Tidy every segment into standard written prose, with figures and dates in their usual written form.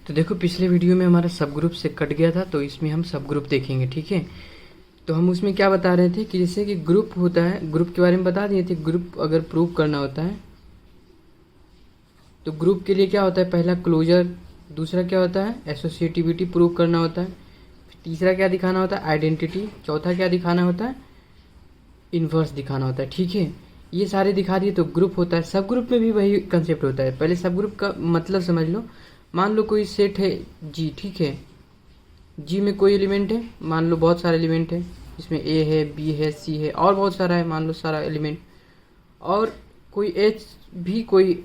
तो देखो पिछले वीडियो में हमारा सब ग्रुप से कट गया था, तो इसमें हम सब ग्रुप देखेंगे। ठीक है, तो हम उसमें क्या बता रहे थे कि जैसे कि ग्रुप होता है, ग्रुप के बारे में बता दिए थे। ग्रुप अगर प्रूव करना होता है तो ग्रुप के लिए क्या होता है, पहला क्लोजर, दूसरा क्या होता है एसोसिएटिविटी प्रूव करना होता है, तीसरा क्या दिखाना होता है आइडेंटिटी, चौथा क्या दिखाना होता है इन्वर्स दिखाना होता है। ठीक है, ये सारे दिखा दिए तो ग्रुप होता है। सब ग्रुप में भी वही कंसेप्ट होता है। पहले सब ग्रुप का मतलब समझ लो। मान लो कोई सेट है जी, ठीक है, जी में कोई एलिमेंट है, मान लो बहुत सारे एलिमेंट है, इसमें ए है, बी है, सी है और बहुत सारा है, मान लो सारा एलिमेंट। और कोई एच भी कोई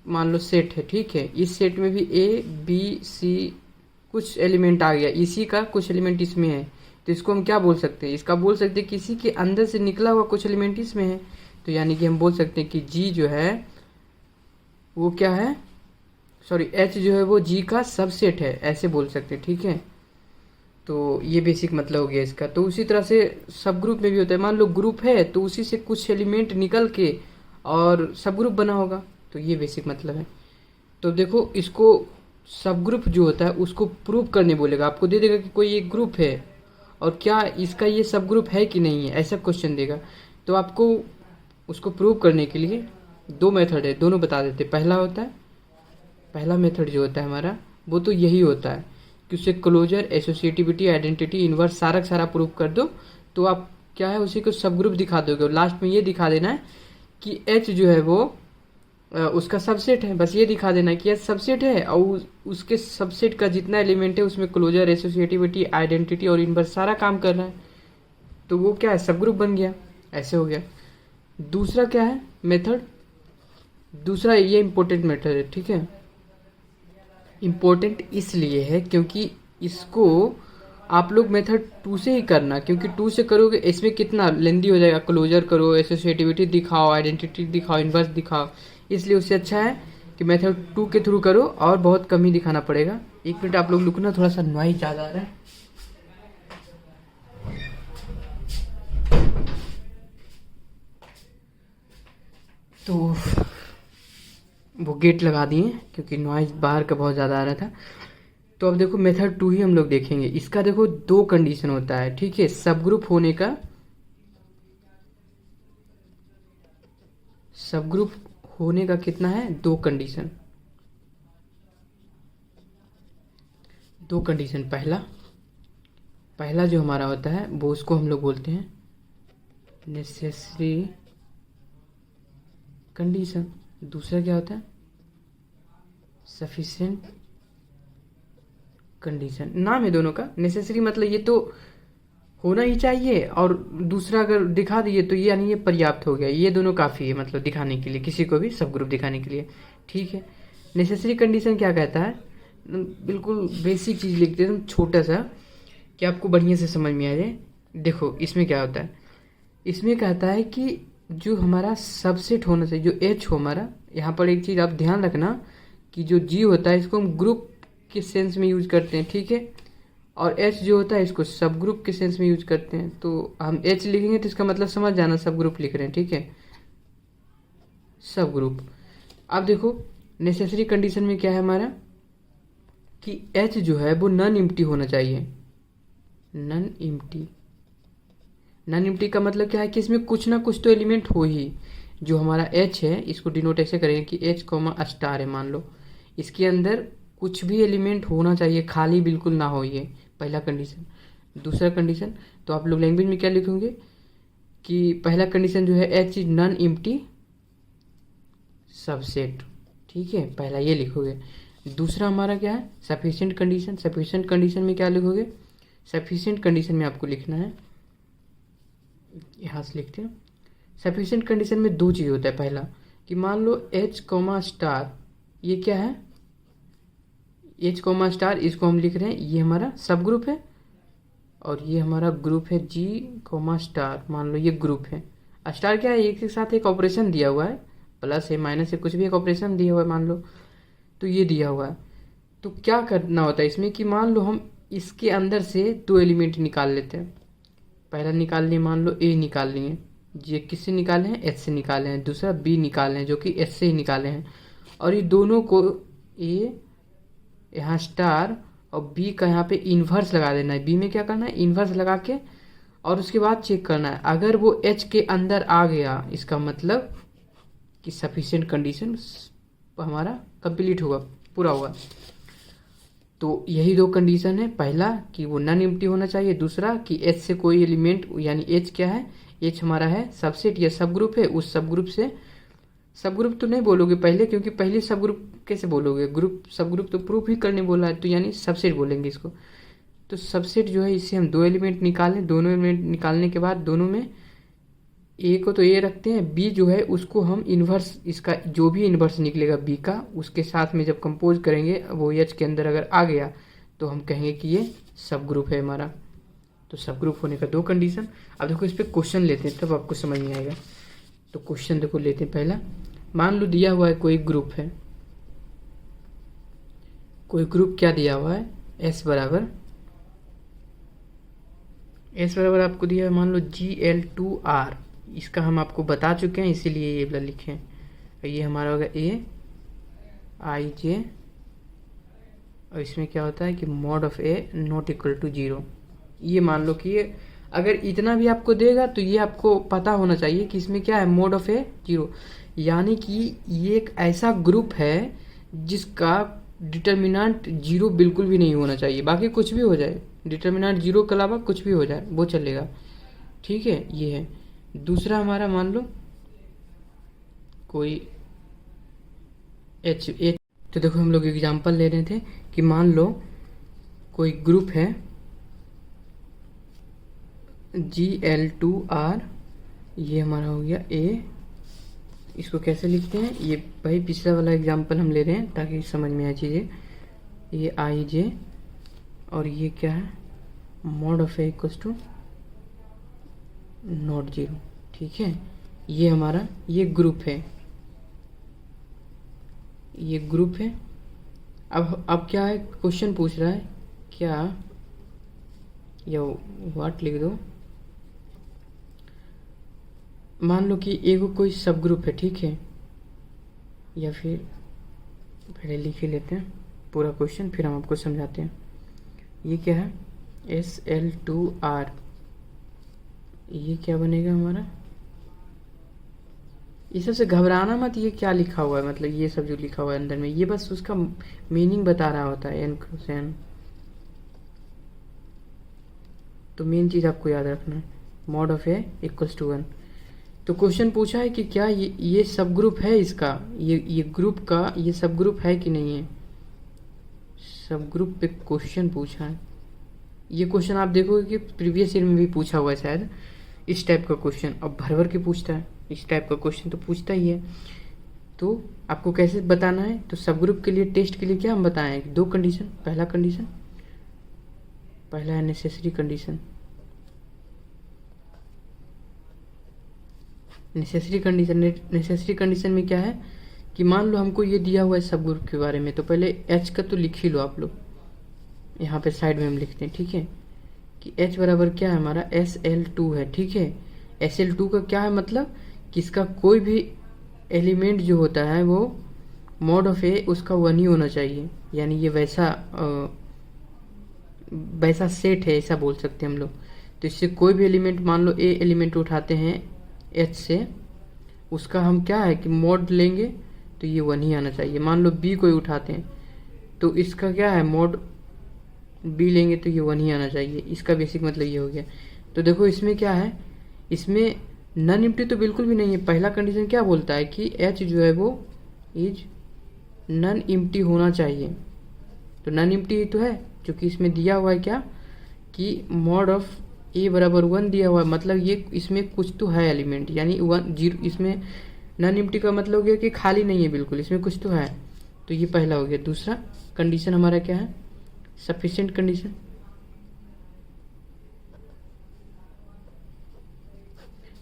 मान लो सेट है, ठीक है, इस सेट में भी ए बी सी कुछ एलिमेंट आ गया, इसी का कुछ एलिमेंट इसमें है, तो इसको हम क्या बोल सकते हैं, इसका बोल सकते हैं किसी के अंदर से निकला हुआ कुछ एलिमेंट इसमें है। तो यानी कि हम बोल सकते हैं कि जी जो है वो क्या है, सॉरी एच जो है वो जी का सबसेट है, ऐसे बोल सकते हैं। ठीक है, तो ये बेसिक मतलब हो गया इसका। तो उसी तरह से सब ग्रुप में भी होता है। मान लो ग्रुप है तो उसी से कुछ एलिमेंट निकल के और सब ग्रुप बना होगा, तो ये बेसिक मतलब है। तो देखो इसको सब ग्रुप जो होता है उसको प्रूव करने बोलेगा, आपको दे देगा कि कोई एक ग्रुप है और क्या इसका ये सब ग्रुप है कि नहीं है, ऐसा क्वेश्चन देगा। तो आपको उसको प्रूव करने के लिए दो मेथड है, दोनों बता देते। पहला होता है, पहला मेथड जो होता है हमारा वो तो यही होता है कि उसे क्लोजर एसोसिएटिविटी आइडेंटिटी इन्वर्स सारा का सारा प्रूव कर दो, तो आप क्या है उसी को सब ग्रुप दिखा दोगे। लास्ट में ये दिखा देना है कि एच जो है वो उसका सबसेट है, बस ये दिखा देना कि एच सबसेट है और उसके सबसेट का जितना एलिमेंट है उसमें क्लोजर एसोसिएटिविटी आइडेंटिटी और इन्वर्स सारा काम कर रहा है, तो वो क्या है सब ग्रुप बन गया, ऐसे हो गया। दूसरा क्या है मेथड, दूसरा ये इंपॉर्टेंट मेथड है। ठीक है, इम्पोर्टेंट इसलिए है क्योंकि इसको आप लोग मेथड 2 से ही करना, क्योंकि 2 से करोगे इसमें कितना लेंदी हो जाएगा, क्लोजर करो, एसोसिएटिविटी दिखाओ, आइडेंटिटी दिखाओ, इन्वर्स दिखाओ, इसलिए उससे अच्छा है कि मेथड 2 के थ्रू करो और बहुत कम ही दिखाना पड़ेगा। एक मिनट आप लोग रुकना, थोड़ा सा नॉइज ज़्यादा आ रहा है। तो वो गेट लगा दिए क्योंकि नॉइज बाहर का बहुत ज़्यादा आ रहा था। तो अब देखो मेथड 2 ही हम लोग देखेंगे। इसका देखो दो कंडीशन होता है, ठीक है, सब ग्रुप होने का, सब ग्रुप होने का कितना है, दो कंडीशन, दो कंडीशन। पहला, पहला जो हमारा होता है वो उसको हम लोग बोलते हैं नेसेसरी कंडीशन, दूसरा क्या होता है सफिशिएंट कंडीशन। नाम है दोनों का, नेसेसरी मतलब ये तो होना ही चाहिए, और दूसरा अगर दिखा दिए तो ये यानी ये पर्याप्त हो गया, ये दोनों काफ़ी है मतलब दिखाने के लिए, किसी को भी सब ग्रुप दिखाने के लिए। ठीक है, नेसेसरी कंडीशन क्या कहता है, बिल्कुल बेसिक चीज़ लिखते हैं एकदम छोटा सा कि आपको बढ़िया से समझ में आ जाए। देखो इसमें क्या होता है, इसमें कहता है कि जो हमारा सबसेट होना चाहिए, जो एच हो हमारा, यहाँ पर एक चीज़ आप ध्यान रखना कि जो जी होता है इसको हम ग्रुप के सेंस में यूज करते हैं, ठीक है, और एच जो होता है इसको सब ग्रुप के सेंस में यूज करते हैं। तो हम एच लिखेंगे तो इसका मतलब समझ जाना सब ग्रुप लिख रहे हैं, ठीक है, सब ग्रुप। अब देखो नेसेसरी कंडीशन में क्या है हमारा कि एच जो है वो नॉन एम्प्टी होना चाहिए, नॉन एम्प्टी। नॉन एम्प्टी का मतलब क्या है कि इसमें कुछ ना कुछ तो एलिमेंट हो ही। जो हमारा एच है इसको डिनोट ऐसे करेंगे कि एच कॉमा स्टार है, मान लो इसके अंदर कुछ भी एलिमेंट होना चाहिए, खाली बिल्कुल ना हो, ये पहला कंडीशन। दूसरा कंडीशन तो आप लोग लैंग्वेज में क्या लिखोगे कि पहला कंडीशन जो है H is non empty subset, ठीक है, पहला ये लिखोगे। दूसरा हमारा क्या है सफिशिएंट कंडीशन, सफिशिएंट कंडीशन में क्या लिखोगे, सफिशिएंट कंडीशन में आपको लिखना है, यहाँ से लिखते हैं, सफिशिएंट कंडीशन में दो चीज़ होता है। पहला कि मान लो एच कॉमा स्टार, ये क्या है एच कॉमा स्टार, इसको हम लिख रहे हैं ये हमारा सब ग्रुप है, और ये हमारा ग्रुप है जी कॉमा स्टार, मान लो ये ग्रुप है। स्टार क्या है, एक के साथ एक ऑपरेशन दिया हुआ है, प्लस है माइनस है कुछ भी एक ऑपरेशन दिया हुआ है मान लो, तो ये दिया हुआ है। तो क्या करना होता है इसमें कि मान लो हम इसके अंदर से दो एलिमेंट निकाल लेते हैं। पहला निकाल लिए, मान लो ए निकाल लिए, ये किससे निकाले हैं एच से निकाले हैं, दूसरा बी निकाले हैं जो कि एच से ही निकाले हैं, और ये दोनों को ए यहाँ स्टार और बी का यहाँ पे इन्वर्स लगा देना है। बी में क्या करना है, इन्वर्स लगा के और उसके बाद चेक करना है। अगर वो एच के अंदर आ गया इसका मतलब कि सफिशिएंट कंडीशन हमारा कंप्लीट हुआ, पूरा हुआ। तो यही दो कंडीशन है, पहला कि वो नॉन एम्प्टी होना चाहिए, दूसरा कि एच से कोई एलिमेंट, यानी एच क्या है, एच हमारा है सबसेट या सब ग्रुप है, उस सब ग्रुप से, सब ग्रुप तो नहीं बोलोगे पहले, क्योंकि पहले सब ग्रुप कैसे बोलोगे, ग्रुप सब ग्रुप तो प्रूफ ही करने बोला है, तो यानी सबसेट बोलेंगे इसको। तो सबसेट जो है इससे हम दो एलिमेंट निकालें, दोनों एलिमेंट निकालने के बाद दोनों में ए को तो ए रखते हैं, बी जो है उसको हम इन्वर्स, इसका जो भी इन्वर्स निकलेगा बी का, उसके साथ में जब कंपोज करेंगे वो एच के अंदर अगर आ गया तो हम कहेंगे कि ये सब ग्रुप है हमारा। तो सब ग्रुप होने का दो कंडीशन। अब देखो इस पर क्वेश्चन लेते हैं तब आपको समझ में आएगा। तो क्वेश्चन देखो लेते हैं पहला, मान लो दिया हुआ है कोई ग्रुप है, कोई ग्रुप क्या दिया हुआ है, एस बराबर आपको दिया है मान लो Gl2R, इसका हम आपको बता चुके हैं इसीलिए ये वाला लिखे हैं। ये हमारा होगा ए आई जे, और इसमें क्या होता है कि mod of a not equal to 0। ये मान लो कि ये अगर इतना भी आपको देगा तो ये आपको पता होना चाहिए कि इसमें क्या है, मोड ऑफ ए 0, यानी कि ये एक ऐसा ग्रुप है जिसका डिटर्मिनेंट 0 बिल्कुल भी नहीं होना चाहिए, बाकी कुछ भी हो जाए, डिटर्मिनेंट 0 के अलावा कुछ भी हो जाए वो चलेगा। ठीक है, ये है। दूसरा हमारा मान लो कोई एच, तो देखो हम लोग एग्जांपल ले रहे थे कि मान लो कोई ग्रुप है Gl2R, ये हमारा हो गया ए। इसको कैसे लिखते हैं, ये भाई पिछला वाला एग्जांपल हम ले रहे हैं ताकि समझ में आए चीज़ें। ये आई जे और ये क्या है, mod of a equals to not 0। ठीक है, ये हमारा ये ग्रुप है, ये ग्रुप है। अब क्या है, क्वेश्चन पूछ रहा है क्या, या व्हाट लिख दो, मान लो कि एगो कोई सब ग्रुप है, ठीक है, या फिर पहले लिख ही लेते हैं पूरा क्वेश्चन फिर हम आपको समझाते हैं। ये क्या है, Sl2R, ये क्या बनेगा हमारा, ये सबसे घबराना मत, ये क्या लिखा हुआ है, मतलब ये सब जो लिखा हुआ है अंदर में ये बस उसका मीनिंग बता रहा होता है, n क्रॉस n। तो मेन चीज़ आपको याद रखना है, mod of a equals to 1। तो क्वेश्चन पूछा है कि क्या ये सब ग्रुप है इसका, ये ग्रुप का ये सब ग्रुप है कि नहीं है, सब ग्रुप पे क्वेश्चन पूछा है। ये क्वेश्चन आप देखोगे कि प्रीवियस ईयर में भी पूछा हुआ है शायद, इस टाइप का क्वेश्चन। अब भर भर के पूछता है, इस टाइप का क्वेश्चन तो पूछता ही है। तो आपको कैसे बताना है, तो सब ग्रुप के लिए टेस्ट के लिए क्या हम बताएं, दो कंडीशन। पहला है नेसेसरी कंडीशन। नेसेसरी कंडीशन में क्या है कि मान लो हमको ये दिया हुआ है सब ग्रुप के बारे में, तो पहले एच का तो लिख ही लो आप लोग, यहाँ पे साइड में हम लिखते हैं, ठीक है, कि एच बराबर क्या है हमारा Sl2 है। ठीक है, Sl2 का क्या है मतलब कि इसका कोई भी एलिमेंट जो होता है वो मॉड ऑफ ए उसका 1 ही होना चाहिए, यानी ये वैसा सेट है ऐसा बोल सकते हैं हम लोग। तो इससे कोई भी एलिमेंट, मान लो ए एलिमेंट उठाते हैं एच से, उसका हम क्या है कि मॉड लेंगे तो ये 1 ही आना चाहिए। मान लो बी कोई उठाते हैं तो इसका क्या है, मॉड बी लेंगे तो ये 1 ही आना चाहिए। इसका बेसिक मतलब ये हो गया। तो देखो इसमें क्या है, इसमें नॉन एम्प्टी तो बिल्कुल भी नहीं है। पहला कंडीशन क्या बोलता है कि एच जो है वो इज नॉन एम्प्टी होना चाहिए, तो नॉन एम्प्टी तो है, क्योंकि इसमें दिया हुआ है क्या कि मॉड ऑफ ए बराबर 1 दिया हुआ है, मतलब ये इसमें कुछ तो है एलिमेंट, यानी 1 0। इसमें नॉन एम्प्टी का मतलब हो गया कि खाली नहीं है बिल्कुल, इसमें कुछ तो है। तो ये पहला हो गया। दूसरा कंडीशन हमारा क्या है, सफिशिएंट कंडीशन।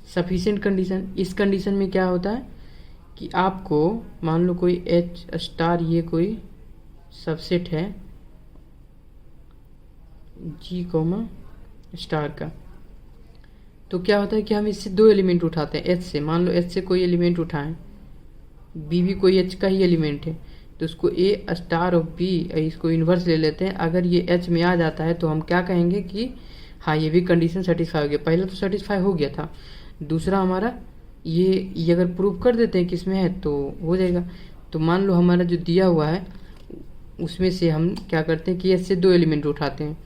सफिशिएंट कंडीशन, इस कंडीशन में क्या होता है कि आपको मान लो कोई एच स्टार, ये कोई सबसेट है जी कोमा स्टार का, तो क्या होता है कि हम इससे दो एलिमेंट उठाते हैं एच से। मान लो एच से कोई एलिमेंट उठाएं, बी भी कोई एच का ही एलिमेंट है, तो उसको ए स्टार और बी इसको इन्वर्स ले लेते हैं। अगर ये एच में आ जाता है तो हम क्या कहेंगे कि हाँ ये भी कंडीशन सेटिस्फाई हो गया। पहला तो सेटिस्फाई हो गया था, दूसरा हमारा ये अगर प्रूव कर देते हैं कि इसमें है तो हो जाएगा। तो मान लो हमारा जो दिया हुआ है उसमें से हम क्या करते हैं कि एच से 2 एलिमेंट उठाते हैं।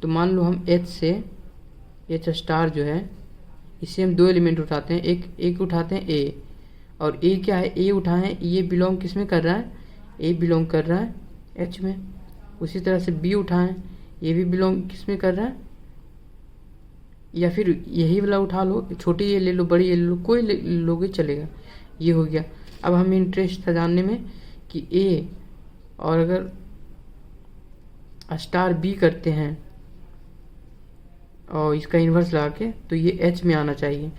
तो मान लो हम एच से एच स्टार जो है इससे हम 2 एलिमेंट उठाते हैं। एक उठाते हैं ए, और ए क्या है, ए उठाएं, ये बिलोंग किस में कर रहा है, ए बिलोंग कर रहा है एच में। उसी तरह से बी उठाएं, ये भी बिलोंग किस में कर रहा है, या फिर यही वाला उठा लो, छोटी ये ले लो बड़ी ये ले लो, कोई लोगे चलेगा। ये हो गया। अब हमें इंटरेस्ट था जानने में कि ए और अगर स्टार बी करते हैं और इसका इन्वर्स लगा के तो ये एच में आना चाहिए।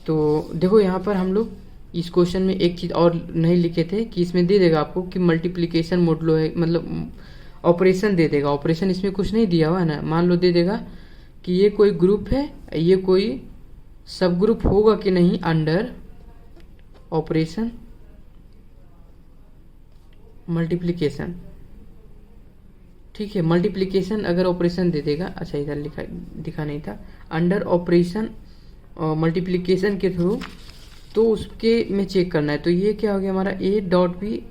तो देखो यहाँ पर हम लोग इस क्वेश्चन में एक चीज़ और नहीं लिखे थे कि इसमें दे देगा आपको कि मल्टीप्लिकेशन मोडुलो है, मतलब ऑपरेशन दे देगा। ऑपरेशन इसमें कुछ नहीं दिया हुआ है ना। मान लो दे देगा कि ये कोई ग्रुप है, ये कोई सब ग्रुप होगा कि नहीं अंडर ऑपरेशन मल्टीप्लिकेशन। ठीक है, मल्टीप्लिकेशन अगर ऑपरेशन दे देगा, अच्छा इधर लिखा दिखा नहीं था, अंडर ऑपरेशन मल्टीप्लिकेशन के थ्रू, तो उसके में चेक करना है। तो ये क्या हो गया हमारा ए डॉट बी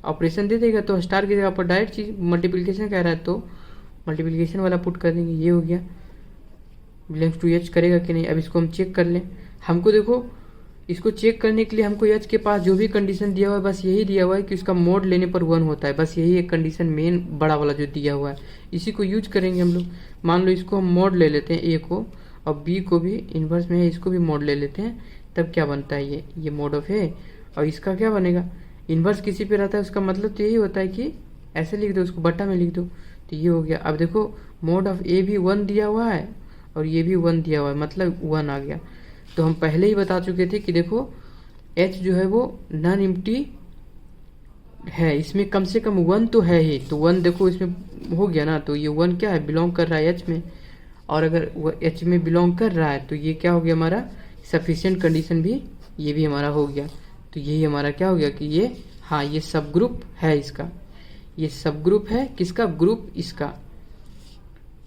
ऑपरेशन दे देगा, तो स्टार की जगह पर डायरेक्ट चीज मल्टीप्लिकेशन कह रहा है तो मल्टीप्लिकेशन वाला पुट कर देंगे। ये हो गया, बिलोंग्स टू एच करेगा कि नहीं। अब इसको हम चेक कर लें। हमको देखो इसको चेक करने के लिए हमको एच के पास जो भी कंडीशन दिया हुआ है बस यही दिया हुआ है कि उसका मोड लेने पर 1 होता है। बस यही एक कंडीशन मेन बड़ा वाला जो दिया हुआ है, इसी को यूज करेंगे हम लोग। मान लो इसको हम मोड ले लेते हैं ए को, और बी को भी इन्वर्स में है इसको भी मोड ले लेते हैं। तब क्या बनता है, ये मोड ऑफ ए, और इसका क्या बनेगा, इन्वर्स किसी पे रहता है उसका मतलब तो यही होता है कि ऐसे लिख दो, उसको बट्टा में लिख दो। तो ये हो गया। अब देखो मोड ऑफ ए भी 1 दिया हुआ है और ये भी 1 दिया हुआ है, मतलब 1 आ गया। तो हम पहले ही बता चुके थे कि देखो h जो है वो नॉन एम्प्टी है, इसमें कम से कम 1 तो है ही। तो 1 देखो इसमें हो गया ना, तो ये 1 क्या है, बिलोंग कर रहा है h में। और अगर वो h में बिलोंग कर रहा है तो ये क्या हो गया हमारा सफिशिएंट कंडीशन भी, ये भी हमारा हो गया। तो यही हमारा क्या हो गया कि ये हाँ ये सब ग्रुप है इसका, ये सब ग्रुप है किसका, ग्रुप इसका।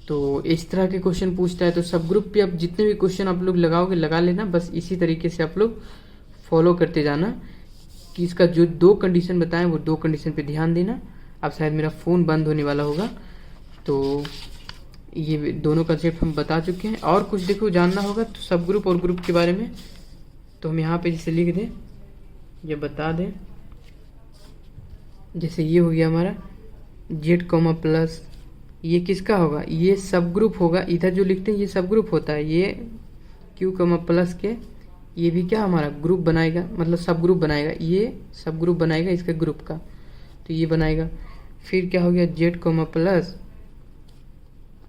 तो इस तरह के क्वेश्चन पूछता है। तो सब ग्रुप पे अब जितने भी क्वेश्चन आप लोग लगाओगे लगा लेना, बस इसी तरीके से आप लोग फॉलो करते जाना कि इसका जो 2 कंडीशन बताएं वो 2 कंडीशन पे ध्यान देना। अब शायद मेरा फ़ोन बंद होने वाला होगा। तो ये दोनों कंसेप्ट हम बता चुके हैं। और कुछ देखो जानना होगा तो सब ग्रुप और ग्रुप के बारे में तो हम यहाँ पे जैसे लिख दें, ये बता दें, जैसे ये हो गया हमारा जेड कॉमा प्लस, ये किसका होगा, ये सब ग्रुप होगा। इधर जो लिखते हैं ये सब ग्रुप होता है। ये क्यू कमा प्लस के ये भी क्या हमारा ग्रुप बनाएगा, मतलब सब ग्रुप बनाएगा, ये सब ग्रुप बनाएगा इसके ग्रुप का, तो ये बनाएगा। फिर क्या हो गया Z comma plus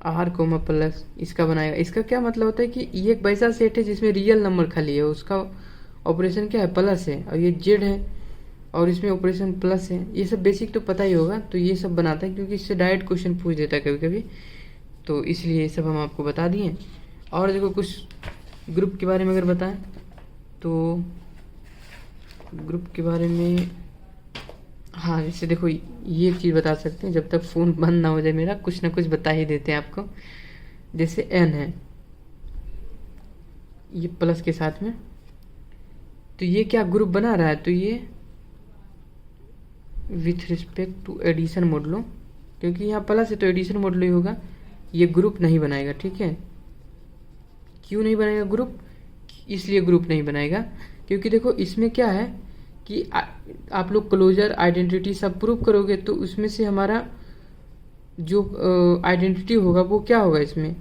R comma plus इसका बनाएगा। इसका क्या मतलब होता है कि ये एक वैसा सेट है जिसमें रियल नंबर खाली है, उसका ऑपरेशन क्या है प्लस है, और ये जेड है और इसमें ऑपरेशन प्लस है। ये सब बेसिक तो पता ही होगा। तो ये सब बनाता है क्योंकि इससे डायरेक्ट क्वेश्चन पूछ देता है कभी कभी, तो इसलिए ये सब हम आपको बता दिए। और देखो कुछ ग्रुप के बारे में अगर बताएं तो ग्रुप के बारे में हाँ जैसे देखो ये एक चीज़ बता सकते हैं, जब तक फ़ोन बंद ना हो जाए मेरा कुछ ना कुछ बता ही देते हैं आपको। जैसे एन है ये प्लस के साथ में, तो ये क्या ग्रुप बना रहा है, तो ये with respect to addition modulo, क्योंकि यहाँ प्लस है तो एडिशन मॉडलो ही होगा। ये ग्रुप नहीं बनाएगा, ठीक है। क्यों नहीं बनाएगा ग्रुप, इसलिए ग्रुप नहीं बनाएगा क्योंकि देखो इसमें क्या है कि आप लोग क्लोजर आइडेंटिटी सब प्रूव करोगे तो उसमें से हमारा जो आइडेंटिटी होगा वो क्या होगा, इसमें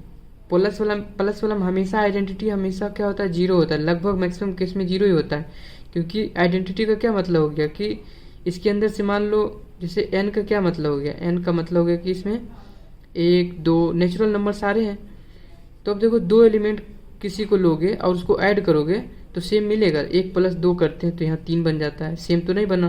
प्लस वाला हमेशा आइडेंटिटी हमेशा क्या होता है, जीरो होता है। लगभग मैक्सिमम केस में जीरो ही होता है, क्योंकि आइडेंटिटी का क्या मतलब हो गया कि इसके अंदर से मान लो जैसे n का क्या मतलब हो गया, n का मतलब हो गया कि इसमें 1 2 नेचुरल नंबर सारे हैं। तो अब देखो 2 एलिमेंट किसी को लोगे और उसको ऐड करोगे तो सेम मिलेगा। 1 + 2 करते हैं तो यहाँ 3 बन जाता है, सेम तो नहीं बना।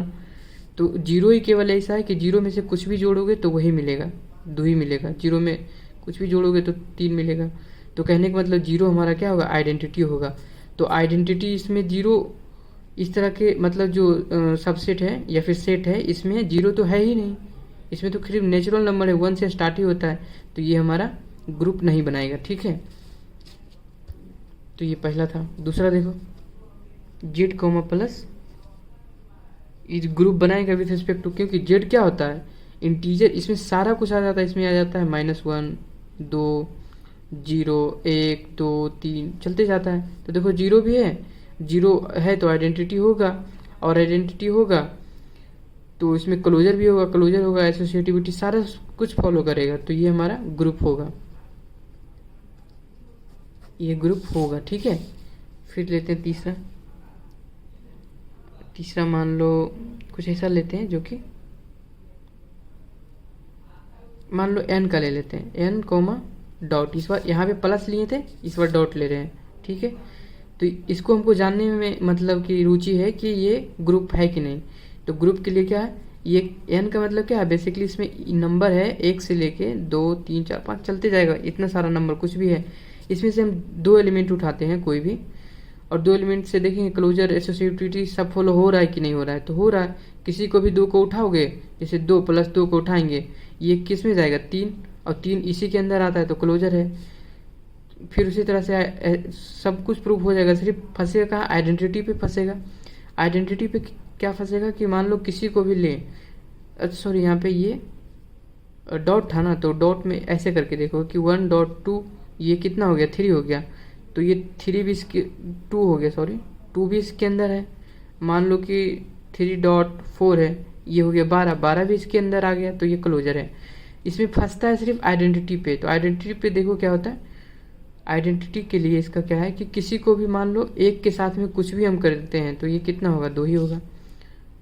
तो जीरो ही केवल ऐसा है कि जीरो में से कुछ भी जोड़ोगे तो वही मिलेगा, 2 ही मिलेगा। जीरो में कुछ भी जोड़ोगे तो 3 मिलेगा। तो कहने का मतलब जीरो हमारा क्या होगा, आइडेंटिटी होगा। तो आइडेंटिटी इसमें जीरो इस तरह के मतलब जो सबसेट है या फिर सेट है, इसमें जीरो तो है ही नहीं, इसमें तो सिर्फ नेचुरल नंबर है, वन से स्टार्ट ही होता है, तो ये हमारा ग्रुप नहीं बनाएगा। ठीक है, तो ये पहला था। दूसरा देखो, जेड कोमा प्लस इस ग्रुप बनाएगा विथ रिस्पेक्ट टू, क्योंकि जेड क्या होता है, इंटीजर, इसमें सारा कुछ आ जाता है, इसमें आ जाता है -1 2 0 1 2 3 चलते जाता है। तो देखो जीरो भी है, जीरो है तो आइडेंटिटी होगा, और आइडेंटिटी होगा तो इसमें क्लोजर भी होगा, क्लोजर होगा, एसोसिएटिविटी, सारा कुछ फॉलो करेगा, तो ये हमारा ग्रुप होगा, ये ग्रुप होगा। ठीक है, फिर लेते हैं तीसरा। तीसरा मान लो कुछ ऐसा लेते हैं जो कि मान लो n का ले लेते हैं, n कोमा डॉट, इस बार यहाँ पे प्लस लिए थे, इस बार डॉट ले रहे हैं। ठीक है, तो इसको हमको जानने में मतलब कि रुचि है कि ये ग्रुप है कि नहीं। तो ग्रुप के लिए क्या है, ये n का मतलब क्या है, बेसिकली इसमें नंबर है 1 से लेके 2 3 4 5 चलते जाएगा, इतना सारा नंबर कुछ भी है, इसमें से हम 2 एलिमेंट उठाते हैं कोई भी, और 2 एलिमेंट से देखेंगे क्लोजर एसोसिएटिविटी सब फॉलो हो रहा है कि नहीं हो रहा है, तो हो रहा है। किसी को भी 2 को उठाओगे, जैसे 2 + 2 को उठाएंगे, ये किस में जाएगा 3, और 3 इसी के अंदर आता है तो क्लोजर है। फिर उसी तरह से सब कुछ प्रूफ हो जाएगा, सिर्फ फंसेगा कहाँ, आइडेंटिटी पे फंसेगा। आइडेंटिटी पे क्या फंसेगा कि मान लो किसी को भी ले, सॉरी यहाँ पे ये डॉट था ना, तो डॉट में ऐसे करके देखो कि 1.2 ये कितना हो गया, 3 हो गया, तो ये 3 भी इसके 2 हो गया, सॉरी 2 भी इसके अंदर है। मान लो कि 3.4 है, ये हो गया 12, 12 भी इसके अंदर आ गया, तो ये क्लोजर है। इसमें फंसता है सिर्फ आइडेंटिटी पे, तो आइडेंटिटी पे देखो क्या होता है, आइडेंटिटी के लिए इसका क्या है कि किसी को भी मान लो एक के साथ में कुछ भी हम कर देते हैं, तो ये कितना होगा, 2 ही होगा।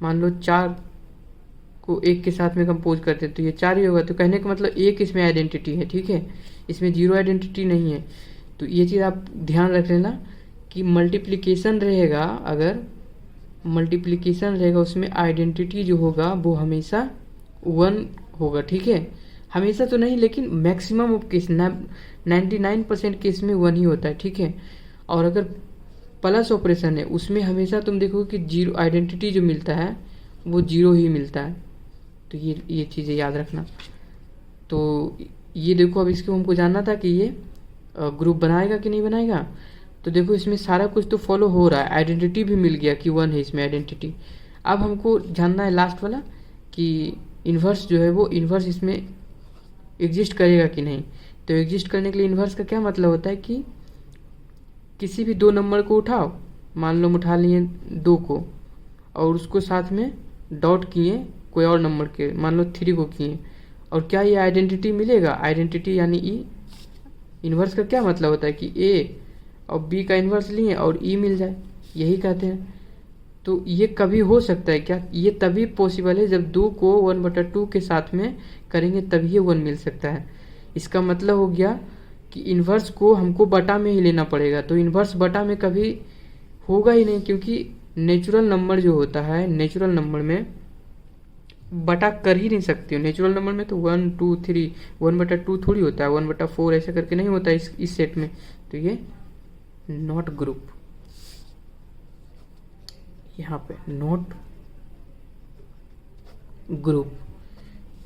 मान लो 4 को एक के साथ में कंपोज करते हैं तो ये 4 ही होगा, तो कहने का मतलब एक इसमें आइडेंटिटी है। ठीक है, इसमें जीरो आइडेंटिटी नहीं है। तो ये चीज़ आप ध्यान रख लेना कि मल्टीप्लिकेशन रहेगा, अगर मल्टीप्लिकेशन रहेगा उसमें आइडेंटिटी जो होगा वो हमेशा 1 होगा। ठीक है, हमेशा तो नहीं लेकिन मैक्सिमम ऑफ केस 99% केस में 1 ही होता है। ठीक है, और अगर प्लस ऑपरेशन है उसमें हमेशा तुम देखो कि जीरो आइडेंटिटी जो मिलता है वो 0 ही मिलता है। तो ये चीज़ें याद रखना। तो ये देखो, अब इसको हमको जानना था कि ये ग्रुप बनाएगा कि नहीं बनाएगा। तो देखो इसमें सारा कुछ तो फॉलो हो रहा है, आइडेंटिटी भी मिल गया कि 1 है इसमें आइडेंटिटी। अब हमको जानना है लास्ट वाला कि इन्वर्स जो है वो इन्वर्स इसमें एग्जिस्ट करेगा कि नहीं। तो एग्जिस्ट करने के लिए इन्वर्स का क्या मतलब होता है कि किसी भी 2 नंबर को उठाओ, मान लो हम उठा लिए 2 को और उसको साथ में डॉट किए कोई और नंबर के, मान लो 3 को किए, और क्या ये आइडेंटिटी मिलेगा, आइडेंटिटी यानी ई। इन्वर्स का क्या मतलब होता है कि ए और बी का इन्वर्स लिए और ई मिल जाए, यही कहते हैं। तो ये कभी हो सकता है क्या, ये तभी पॉसिबल है जब 2 को 1/2 के साथ में करेंगे तभी ये 1 मिल सकता है। इसका मतलब हो गया कि इन्वर्स को हमको बटा में ही लेना पड़ेगा, तो इन्वर्स बटा में कभी होगा ही नहीं, क्योंकि नेचुरल नंबर जो होता है, नेचुरल नंबर में बटा कर ही नहीं सकती हो। नेचुरल नंबर में तो 1 2 3 1/2 थोड़ी होता है, 1/4 ऐसे करके नहीं होता इस सेट में। तो ये नॉट ग्रुप, यहाँ पे नॉट ग्रुप।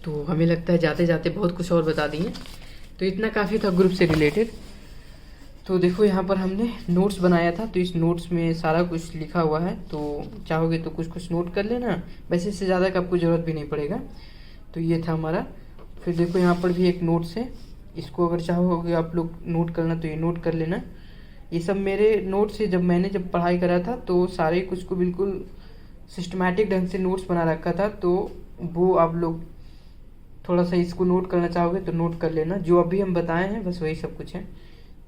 तो हमें लगता है जाते जाते बहुत कुछ और बता दिए, तो इतना काफ़ी था ग्रुप से रिलेटेड। तो देखो यहाँ पर हमने नोट्स बनाया था, तो इस नोट्स में सारा कुछ लिखा हुआ है, तो चाहोगे तो कुछ कुछ नोट कर लेना, वैसे इससे ज़्यादा का आपको ज़रूरत भी नहीं पड़ेगा। तो ये था हमारा। फिर देखो यहाँ पर भी एक नोट्स है, इसको अगर चाहोगे आप लोग नोट करना तो ये नोट कर लेना। ये सब मेरे नोट्स से जब मैंने पढ़ाई करा था तो सारे कुछ को बिल्कुल सिस्टमैटिक ढंग से नोट्स बना रखा था, तो वो आप लोग थोड़ा सा इसको नोट करना चाहोगे तो नोट कर लेना। जो अभी हम बताए हैं बस वही सब कुछ है।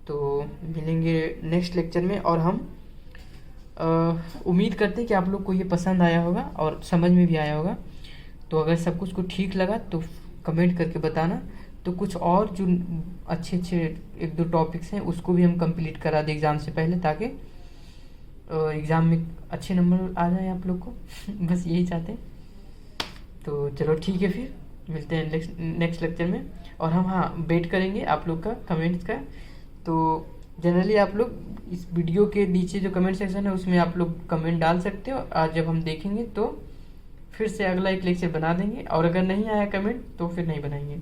तो मिलेंगे नेक्स्ट लेक्चर में, और हम उम्मीद करते हैं कि आप लोग को ये पसंद आया होगा और समझ में भी आया होगा। तो अगर सब कुछ को ठीक लगा तो कमेंट करके बताना, तो कुछ और जो अच्छे 1-2 टॉपिक्स हैं उसको भी हम कंप्लीट करा दें एग्ज़ाम से पहले, ताकि एग्ज़ाम में अच्छे नंबर आ जाए आप लोग को बस यही चाहते हैं। तो चलो ठीक है, फिर मिलते हैं नेक्स्ट लेक्चर में। और हम वेट करेंगे आप लोग का कमेंट्स का। तो जनरली आप लोग इस वीडियो के नीचे जो कमेंट सेक्शन है उसमें आप लोग कमेंट डाल सकते हो। आज जब हम देखेंगे तो फिर से अगला एक लेक्चर बना देंगे, और अगर नहीं आया कमेंट तो फिर नहीं बनाएंगे।